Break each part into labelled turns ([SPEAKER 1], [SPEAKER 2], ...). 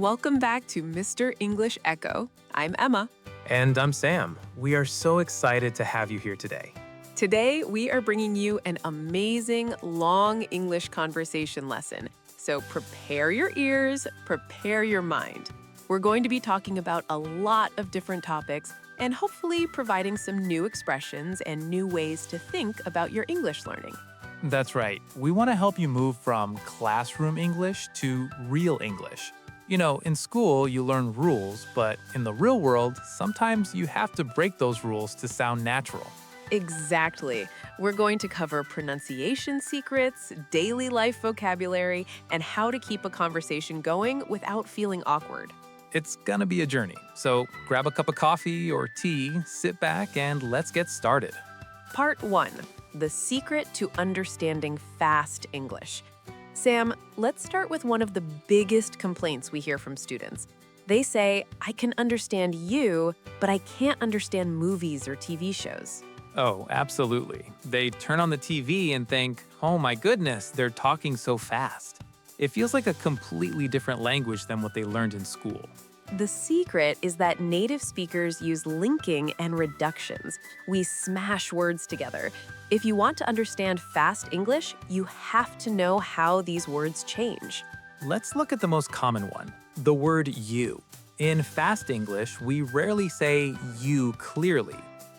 [SPEAKER 1] welcome back to Mr. English Echo. I'm Emma.
[SPEAKER 2] And I'm Sam. We are so excited to have you here today.
[SPEAKER 1] Today, we are bringing you an amazing long English conversation lesson. So prepare your ears, prepare your mind. We're going to be talking about a lot of different topics and hopefully providing some new expressions and new ways to think about your English learning.
[SPEAKER 3] That's right. We want to help you move from classroom English to real English. You know, in school, you learn rules, but in the real world, sometimes you have to break those rules to sound natural.
[SPEAKER 1] Exactly. We're going to cover pronunciation secrets, daily life vocabulary, and how to keep a conversation going without feeling awkward.
[SPEAKER 3] It's gonna be a journey, so grab a cup of coffee or tea, sit back, and let's get started.
[SPEAKER 1] Part 1. The secret to understanding fast English. Sam, let's start with one of the biggest complaints we hear from students. They say, I can understand you, but I can't understand movies or TV shows.
[SPEAKER 3] Oh, absolutely. They turn on the TV and think, oh my goodness, they're talking so fast. It feels like a completely different language than what they learned in school.
[SPEAKER 1] The secret is that native speakers use linking and reductions. We smash words together. If you want to understand fast English, you have to know how these words change.
[SPEAKER 3] Let's look at the most common one, the word you. In fast English, we rarely say you clearly.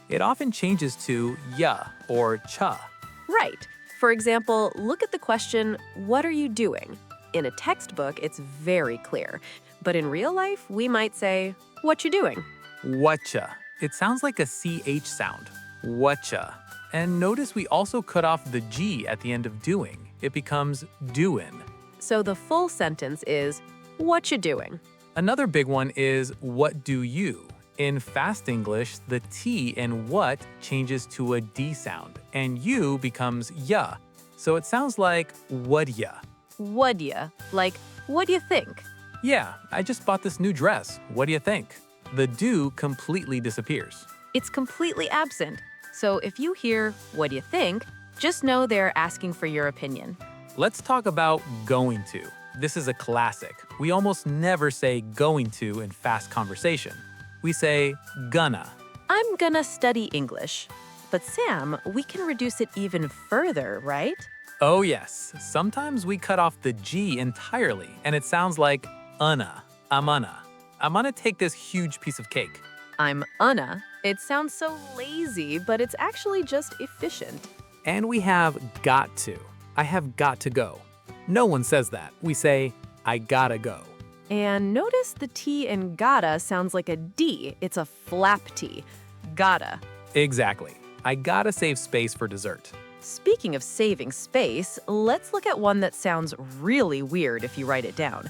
[SPEAKER 3] It often changes to ya or cha.
[SPEAKER 1] Right. For example, look at the question, what are you doing? In a textbook, it's very clear. But in real life, we might say, what you doing?
[SPEAKER 3] Whatcha. It sounds like a CH sound. Whatcha. And notice we also cut off the G at the end of doing. It becomes doin'.
[SPEAKER 1] So the full sentence is, what you doing?
[SPEAKER 3] Another big one is what do you? In fast English, the T in what changes to a D sound, and you becomes ya. So it sounds like what ya.
[SPEAKER 1] What ya? Like, what do you think?
[SPEAKER 3] Yeah, I just bought this new dress. What do you think? The do completely disappears.
[SPEAKER 1] It's completely absent. So if you hear, what do you think? Just know they're asking for your opinion.
[SPEAKER 3] Let's talk about going to. This is a classic. We almost never say going to in fast conversation. We say gonna.
[SPEAKER 1] I'm gonna study English. But Sam, we can reduce it even further, right?
[SPEAKER 3] Oh yes, sometimes we cut off the G entirely and it sounds like unna. I'm gonna take this huge piece of cake.
[SPEAKER 1] I'm Anna. It sounds so lazy, but it's actually just efficient.
[SPEAKER 3] And we have got to. I have got to go. No one says that. We say, I gotta go.
[SPEAKER 1] And notice the T in gotta sounds like a D. It's a flap T. Gotta.
[SPEAKER 3] Exactly. I gotta save space for dessert.
[SPEAKER 1] Speaking of saving space, let's look at one that sounds really weird if you write it down.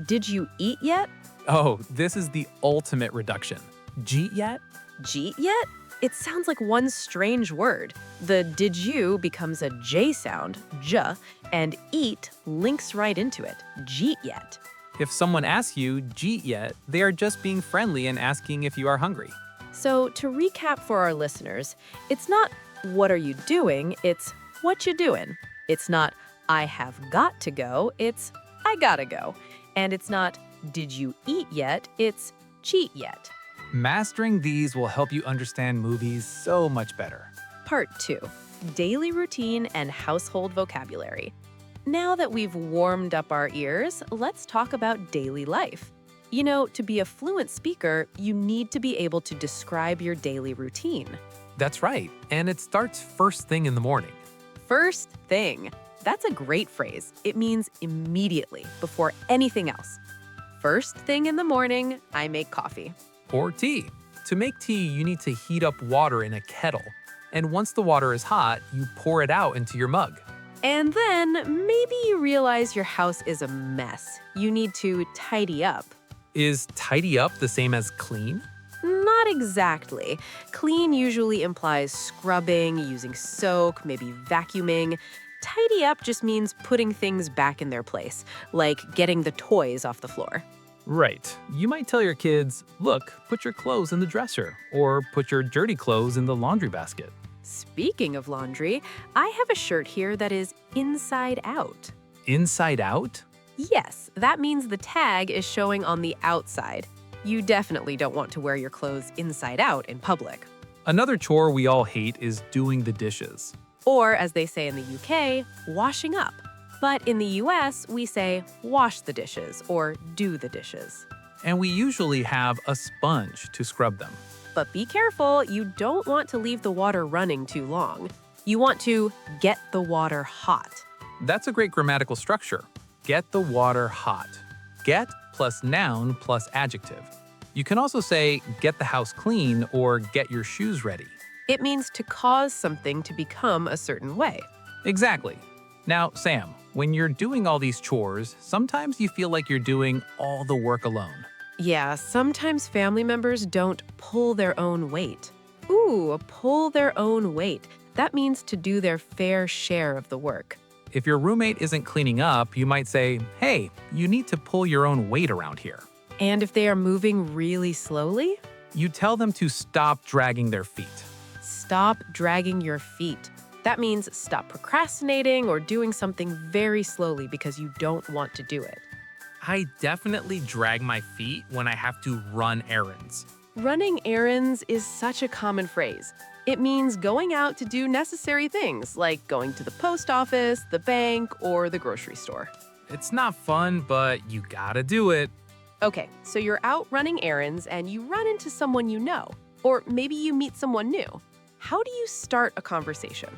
[SPEAKER 1] Did you eat yet?
[SPEAKER 3] Oh, this is the ultimate reduction. Jeet yet?
[SPEAKER 1] Jeet yet? It sounds like one strange word. The did you becomes a J sound, J, and eat links right into it, jeet yet.
[SPEAKER 3] If someone asks you, jeet yet, they are just being friendly and asking if you are hungry.
[SPEAKER 1] So to recap for our listeners, it's not what are you doing, it's what you doing. It's not I have got to go, it's I gotta go. And it's not did you eat yet, it's cheat yet.
[SPEAKER 3] Mastering these will help you understand movies so much better.
[SPEAKER 1] Part 2. Daily routine and household vocabulary. Now that we've warmed up our ears, let's talk about daily life. You know, to be a fluent speaker, you need to be able to describe your daily routine.
[SPEAKER 3] That's right, and it starts first thing in the morning.
[SPEAKER 1] First thing. That's a great phrase. It means immediately, before anything else. First thing in the morning, I make coffee.
[SPEAKER 3] Or tea. To make tea, you need to heat up water in a kettle. And once the water is hot, you pour it out into your mug.
[SPEAKER 1] And then maybe you realize your house is a mess. You need to tidy up.
[SPEAKER 3] Is tidy up the same as clean?
[SPEAKER 1] Not exactly. Clean usually implies scrubbing, using soak, maybe vacuuming. Tidy up just means putting things back in their place, like getting the toys off the floor.
[SPEAKER 3] Right. You might tell your kids, look, put your clothes in the dresser, or put your dirty clothes in the laundry basket.
[SPEAKER 1] Speaking of laundry, I have a shirt here that is inside out.
[SPEAKER 3] Inside out?
[SPEAKER 1] Yes, that means the tag is showing on the outside. You definitely don't want to wear your clothes inside out in public.
[SPEAKER 3] Another chore we all hate is doing the dishes.
[SPEAKER 1] Or, as they say in the UK, washing up. But in the US, we say wash the dishes or do the dishes.
[SPEAKER 3] And we usually have a sponge to scrub them.
[SPEAKER 1] But be careful, you don't want to leave the water running too long. You want to get the water hot.
[SPEAKER 3] That's a great grammatical structure. Get the water hot. Get plus noun plus adjective. You can also say get the house clean or get your shoes ready.
[SPEAKER 1] It means to cause something to become a certain way.
[SPEAKER 3] Exactly. Now, Sam, when you're doing all these chores, sometimes you feel like you're doing all the work alone.
[SPEAKER 1] Yeah, sometimes family members don't pull their own weight. Ooh, pull their own weight. That means to do their fair share of the work.
[SPEAKER 3] If your roommate isn't cleaning up, you might say, hey, you need to pull your own weight around here.
[SPEAKER 1] And if they are moving really slowly,
[SPEAKER 3] You tell them to stop dragging their feet.
[SPEAKER 1] stop dragging your feet. That means stop procrastinating or doing something very slowly because you don't want to do it.
[SPEAKER 2] I definitely drag my feet when I have to run errands.
[SPEAKER 1] Running errands is such a common phrase. It means going out to do necessary things like going to the post office, the bank, or the grocery store.
[SPEAKER 2] It's not fun, but you gotta do it.
[SPEAKER 1] Okay, so you're out running errands and you run into someone you know, or maybe you meet someone new. How do you start a conversation?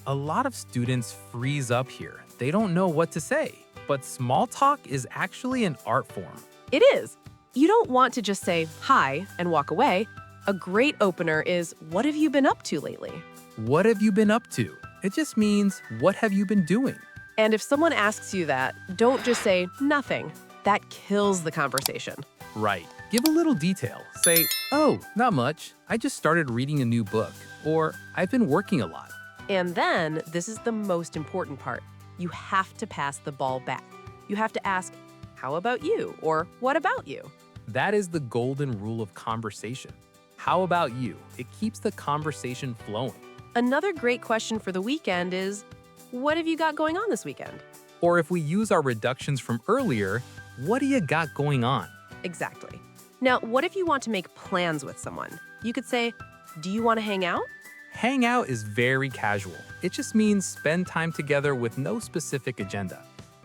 [SPEAKER 2] A lot of students freeze up here. They don't know what to say. But small talk is actually an art form.
[SPEAKER 1] It is. You don't want to just say hi and walk away. A great opener is, what have you been up to lately?
[SPEAKER 2] What have you been up to? It just means, what have you been doing?
[SPEAKER 1] And if someone asks you that, don't just say nothing. That kills the conversation.
[SPEAKER 2] Right. Give a little detail. Say, oh, not much. I just started reading a new book. Or, I've been working a lot.
[SPEAKER 1] And then, this is the most important part. You have to pass the ball back. You have to ask, how about you? Or what about you?
[SPEAKER 2] That is the golden rule of conversation. How about you? It keeps the conversation flowing.
[SPEAKER 1] Another great question for the weekend is, what have you got going on this weekend?
[SPEAKER 2] Or if we use our reductions from earlier, what do you got going on?
[SPEAKER 1] Exactly. Now, what if you want to make plans with someone? You could say, do you want to hang out?
[SPEAKER 2] Hang out is very casual. It just means spend time together with no specific agenda.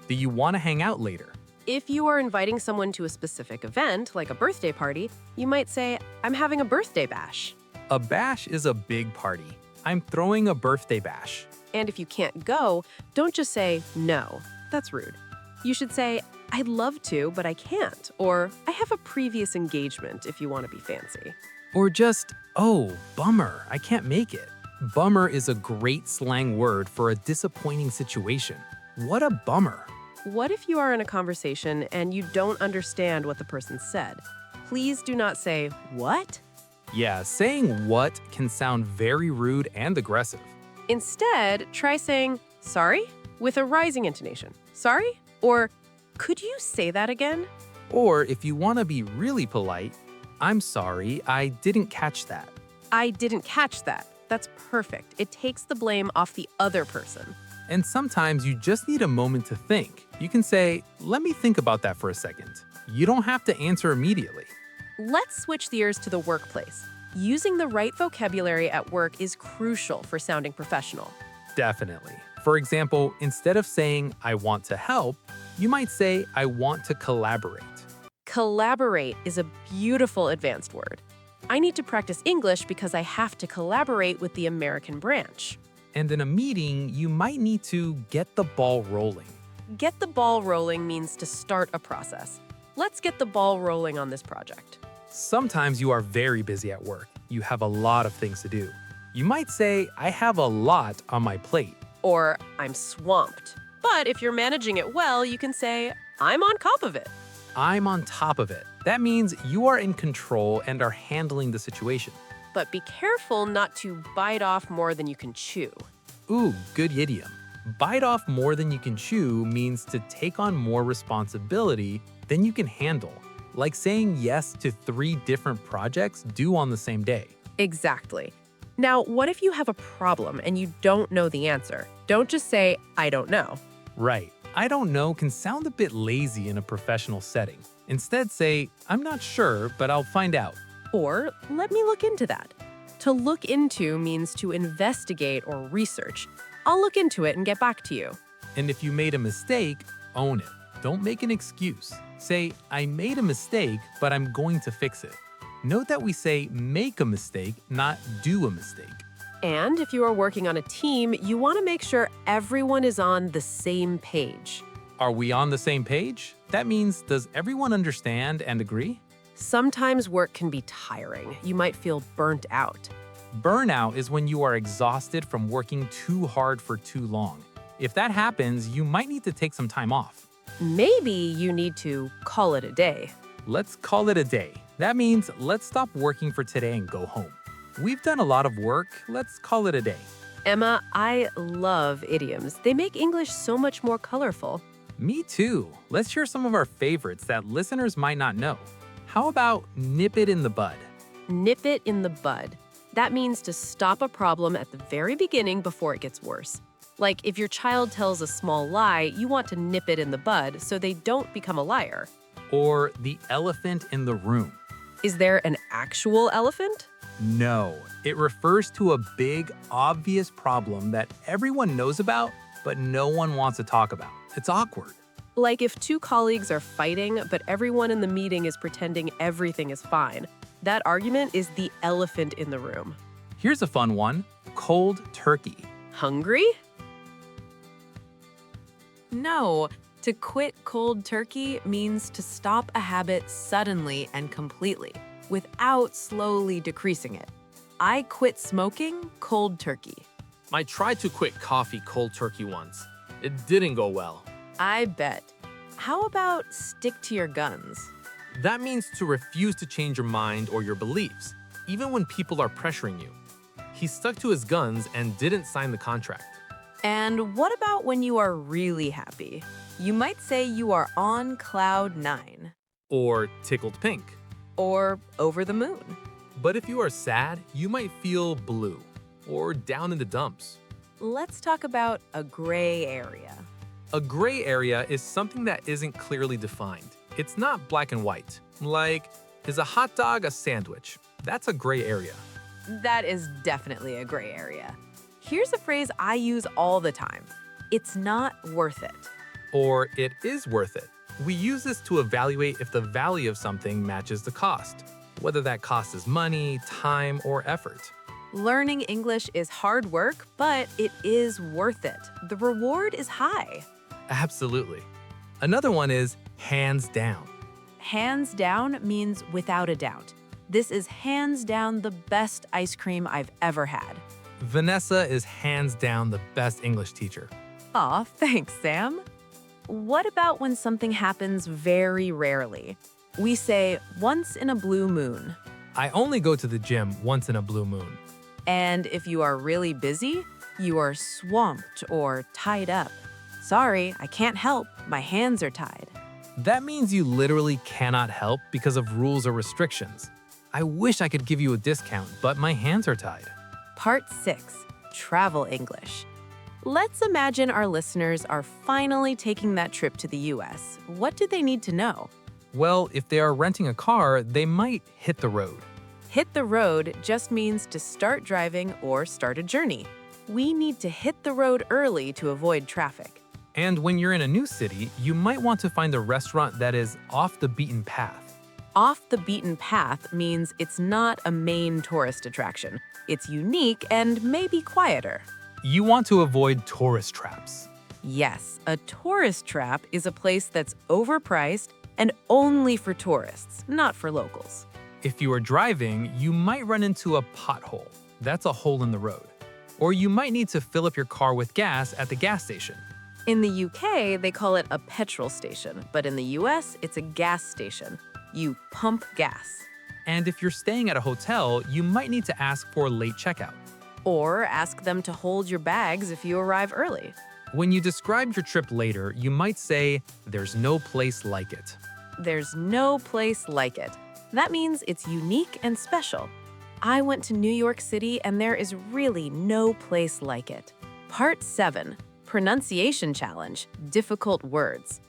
[SPEAKER 2] Do you want to hang out later?
[SPEAKER 1] If you are inviting someone to a specific event, like a birthday party, you might say, I'm having a birthday bash.
[SPEAKER 2] A bash is a big party. I'm throwing a birthday bash.
[SPEAKER 1] And if you can't go, don't just say no. That's rude. You should say, I'd love to, but I can't. Or I have a previous engagement if you want to be fancy.
[SPEAKER 2] Or just, oh, bummer, I can't make it. Bummer is a great slang word for a disappointing situation. What a bummer.
[SPEAKER 1] What if you are in a conversation and you don't understand what the person said? Please do not say, what?
[SPEAKER 2] Yeah, saying what can sound very rude and aggressive.
[SPEAKER 1] Instead, try saying, sorry, with a rising intonation. Sorry? Or, could you say that again?
[SPEAKER 2] Or if you want to be really polite, I'm sorry, I didn't catch that.
[SPEAKER 1] I didn't catch that. That's perfect. It takes the blame off the other person.
[SPEAKER 2] And sometimes you just need a moment to think. You can say, let me think about that for a second. You don't have to answer immediately.
[SPEAKER 1] Let's switch gears to the workplace. Using the right vocabulary at work is crucial for sounding professional.
[SPEAKER 2] Definitely. For example, instead of saying, I want to help, you might say, I want to collaborate.
[SPEAKER 1] Collaborate is a beautiful advanced word. I need to practice English because I have to collaborate with the American branch.
[SPEAKER 2] And in a meeting, you might need to get the ball rolling.
[SPEAKER 1] Get the ball rolling means to start a process. Let's get the ball rolling on this project.
[SPEAKER 2] Sometimes you are very busy at work. You have a lot of things to do. You might say, I have a lot on my plate.
[SPEAKER 1] Or, I'm swamped. But if you're managing it well, you can say, I'm on top of it.
[SPEAKER 2] I'm on top of it. That means you are in control and are handling the situation.
[SPEAKER 1] But be careful not to bite off more than you can chew.
[SPEAKER 2] Ooh, good idiom. Bite off more than you can chew means to take on more responsibility than you can handle, like saying yes to 3 different projects due on the same day.
[SPEAKER 1] Exactly. Now, what if you have a problem and you don't know the answer? Don't just say, I don't know.
[SPEAKER 2] Right. I don't know can sound a bit lazy in a professional setting. Instead, say, I'm not sure, but I'll find out.
[SPEAKER 1] Or, let me look into that. To look into means to investigate or research. I'll look into it and get back to you.
[SPEAKER 2] And if you made a mistake, own it. Don't make an excuse. Say, I made a mistake, but I'm going to fix it. Note that we say make a mistake, not do a mistake.
[SPEAKER 1] And if you are working on a team, you want to make sure everyone is on the same page.
[SPEAKER 2] Are we on the same page? That means, does everyone understand and agree?
[SPEAKER 1] Sometimes work can be tiring. You might feel burnt out.
[SPEAKER 2] Burnout is when you are exhausted from working too hard for too long. If that happens, you might need to take some time off.
[SPEAKER 1] Maybe you need to call it a day.
[SPEAKER 2] Let's call it a day. That means let's stop working for today and go home. We've done a lot of work. Let's call it a day.
[SPEAKER 1] Emma, I love idioms. They make English so much more colorful.
[SPEAKER 2] Me too. Let's share some of our favorites that listeners might not know. How about nip it in the bud?
[SPEAKER 1] Nip it in the bud. That means to stop a problem at the very beginning before it gets worse. Like if your child tells a small lie, you want to nip it in the bud so they don't become a liar.
[SPEAKER 2] Or the elephant in the room.
[SPEAKER 1] Is there an actual elephant?
[SPEAKER 2] No, it refers to a big, obvious problem that everyone knows about, but no one wants to talk about. It's awkward.
[SPEAKER 1] Like if two colleagues are fighting, but everyone in the meeting is pretending everything is fine. That argument is the elephant in the room.
[SPEAKER 2] Here's a fun one, cold turkey.
[SPEAKER 1] Hungry? No. To quit cold turkey means to stop a habit suddenly and completely, without slowly decreasing it. I quit smoking cold turkey.
[SPEAKER 4] I tried to quit coffee cold turkey once. It didn't go well.
[SPEAKER 1] I bet. How about stick to your guns?
[SPEAKER 4] That means to refuse to change your mind or your beliefs, even when people are pressuring you. He stuck to his guns and didn't sign the contract.
[SPEAKER 1] And what about when you are really happy? You might say you are on cloud 9
[SPEAKER 4] Or tickled pink.
[SPEAKER 1] or over the moon.
[SPEAKER 4] But if you are sad, you might feel blue or down in the dumps.
[SPEAKER 1] Let's talk about a gray area.
[SPEAKER 4] A gray area is something that isn't clearly defined. It's not black and white. Like, is a hot dog a sandwich? That's a gray area.
[SPEAKER 1] That is definitely a gray area. Here's a phrase I use all the time. It's not worth it.
[SPEAKER 4] Or it is worth it. We use this to evaluate if the value of something matches the cost, whether that cost is money, time, or effort.
[SPEAKER 1] Learning English is hard work, but it is worth it. The reward is high.
[SPEAKER 4] Absolutely. Another one is hands down.
[SPEAKER 1] Hands down means without a doubt. This is hands down the best ice cream I've ever had.
[SPEAKER 4] Vanessa is hands down the best English teacher.
[SPEAKER 1] Aw, thanks, Sam. What about when something happens very rarely? We say, once in a blue moon.
[SPEAKER 4] I only go to the gym once in a blue moon.
[SPEAKER 1] And if you are really busy, you are swamped or tied up. Sorry, I can't help. My hands are tied.
[SPEAKER 4] That means you literally cannot help because of rules or restrictions. I wish I could give you a discount, but my hands are tied.
[SPEAKER 1] Part 6, Travel English. Let's imagine our listeners are finally taking that trip to the US. What do they need to know?
[SPEAKER 4] Well, if they are renting a car, they might hit the road.
[SPEAKER 1] Hit the road just means to start driving or start a journey. We need to hit the road early to avoid traffic.
[SPEAKER 4] And when you're in a new city, you might want to find a restaurant that is off the beaten path.
[SPEAKER 1] Off the beaten path means it's not a main tourist attraction. It's unique and maybe quieter.
[SPEAKER 4] You want to avoid tourist traps.
[SPEAKER 1] Yes, a tourist trap is a place that's overpriced and only for tourists, not for locals.
[SPEAKER 4] If you are driving, you might run into a pothole. That's a hole in the road. Or you might need to fill up your car with gas at the gas station.
[SPEAKER 1] In the UK, they call it a petrol station, but in the US, it's a gas station. You pump gas.
[SPEAKER 4] And if you're staying at a hotel, you might need to ask for late checkout.
[SPEAKER 1] Or ask them to hold your bags if you arrive early.
[SPEAKER 4] When you describe your trip later, you might say, "There's no place like it."
[SPEAKER 1] There's no place like it. That means it's unique and special. I went to New York City and there is really no place like it. Part 7, pronunciation challenge, difficult words.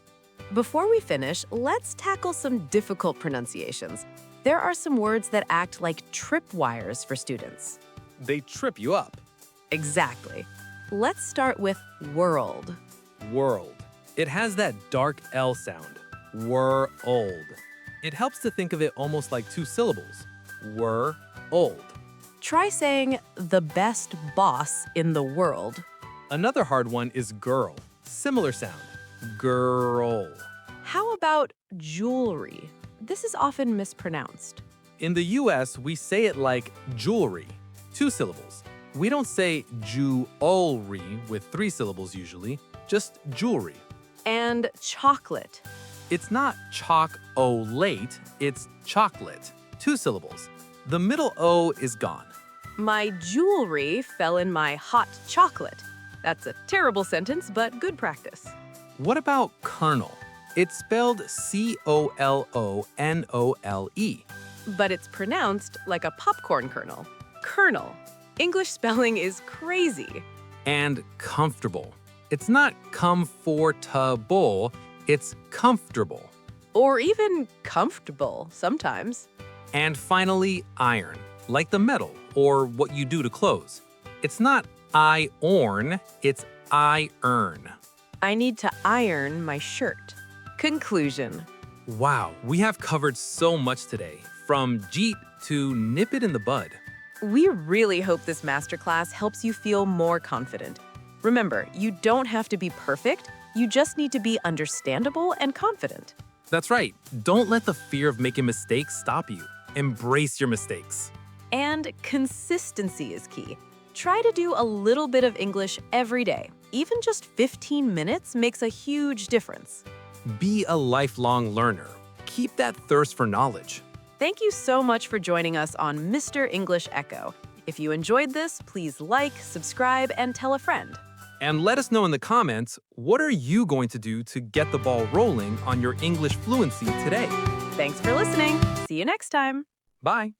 [SPEAKER 1] Before we finish, let's tackle some difficult pronunciations. There are some words that act like tripwires for students.
[SPEAKER 5] They trip you up.
[SPEAKER 1] Exactly. Let's start with world.
[SPEAKER 5] World. It has that dark L sound. Were-old. It helps to think of it almost like two syllables. Were-old.
[SPEAKER 1] Try saying the best boss in the world.
[SPEAKER 5] Another hard one is girl. Similar sound. Girl.
[SPEAKER 1] How about jewelry? This is often mispronounced.
[SPEAKER 5] In the US, we say it like jewelry. Two syllables. We don't say jewelry with three syllables usually, just jewelry.
[SPEAKER 1] And chocolate.
[SPEAKER 5] It's not choc-o-late, it's chocolate. Two syllables. The middle O is gone.
[SPEAKER 1] My jewelry fell in my hot chocolate. That's a terrible sentence, but good practice.
[SPEAKER 5] What about kernel? It's spelled C-O-L-O-N-O-L-E.
[SPEAKER 1] But it's pronounced like a popcorn kernel. Kernel. English spelling is crazy.
[SPEAKER 5] And comfortable. It's not comfortable, it's comfortable.
[SPEAKER 1] Or even comfortable sometimes.
[SPEAKER 5] And finally, iron, like the metal or what you do to clothes. It's not I-orn, it's I-earn.
[SPEAKER 1] I need to iron my shirt. Conclusion.
[SPEAKER 5] Wow, we have covered so much today, from jeet to nip it in the bud.
[SPEAKER 1] We really hope this masterclass helps you feel more confident. Remember, you don't have to be perfect, you just need to be understandable and confident.
[SPEAKER 5] That's right. Don't let the fear of making mistakes stop you. Embrace your mistakes.
[SPEAKER 1] And consistency is key. Try to do a little bit of English every day. Even just 15 minutes makes a huge difference.
[SPEAKER 5] Be a lifelong learner. Keep that thirst for knowledge.
[SPEAKER 1] Thank you so much for joining us on Mr. English Echo. If you enjoyed this, please like, subscribe, and tell a friend.
[SPEAKER 5] And let us know in the comments, what are you going to do to get the ball rolling on your English fluency today?
[SPEAKER 1] Thanks for listening. See you next time.
[SPEAKER 5] Bye.